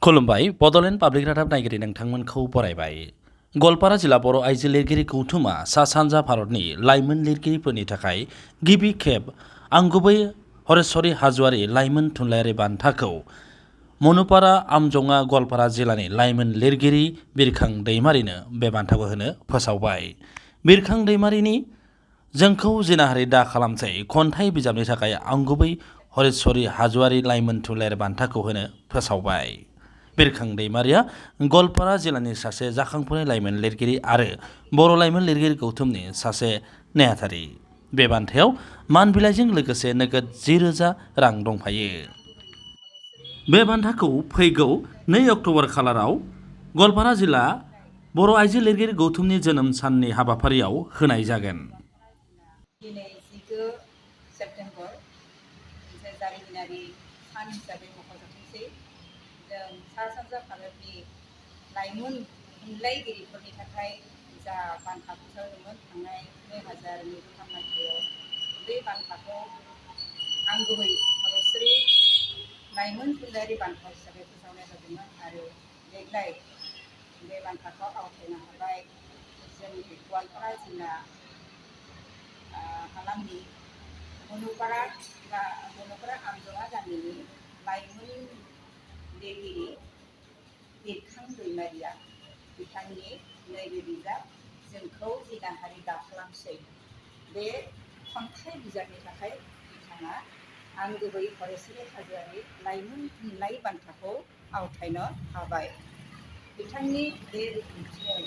खुलुमबाय बड'लेण्ड पाब्लिक रादाब नायगिरि नोंथांमोनखौ बरायबाय। गवालपारा जिल्ला बर' आइजो लिरगिरि गौथुमा सा सानजा भारतनि लाइमोन लिरगिरिफोरनि थाखाय गिबि खेब आंगुबै हरेश्वरी हाज'वारि लाइमोन थुनलाइयारि बान्थाखौ मनुपारा आमजङा गवालपारा जिल्लानि लाइमोन लिरगिरि बिरखां दैमारिनो बे बान्थाखौ होनो फोसावबाय। बिरखां दैमारिनि जोंखौ जिनाहारि दा खालामसै खन्थाइ बिजाबनि थाखाय आंगुबै हरेश्वरी हाज'वारि लाइमोन थुनलाइयारि बान्थाखौ होनो फोसावबाय। बिरखां दैमारिया गवालपारा जिल्लानि सासे जाखांफुनाय लाइमोन लिरगिरि आरो बर' लाइमोन लिरगिरि गौथुमनि सासे नेहाथारि। बे बान्थायाव मान बिलाइजों लोगोसे नोगोद 10,000 रां दंफायो। बे बान्थाखौ फैगौ 2 अक्ट'बर खालाराव गवालपारा जिल्ला बर' आइजो लिरगिरि गौथुमनि जोनोम साननि हाबाफारियाव होनाय जागोन। दिनै 19 सेप्तेम्बर मोनसे जारिमिनारि सान हिसाबै मख'जाथोंसै। जों सा सानजा भारतनि लाइमोन थुनलाइगिरिफोरनि थाखाय जा बान्था फोसावदोंमोन थांनाय 2023 मायथाइयाव बे बान्थाखौ आंगुबै हरेश्वरी लाइमोन थुनलाइयारि बान्था हिसाबै फोसावनाय जादोंमोन आरो देग्लाय बे बान्थाखौ आवथायनो हाबाय जोंनि गवालपारा जिल्ला हालामनि मनुपारा आमजङा गामिनि लाइमोन लिरगिरि बिरखां दैमारिया बिथांनि नैबे बिजाब जोंखौ जिनाहारि दा खालामसै बे खन्थाइ बिजाबनि थाखाय बिथाङा आंगुबै हरेश्वरी हाज'वारि लाइमोन थुनलाइ बान्थाखौ आवथायनो हाबाय। बिथांनि बे बिबुंथियाव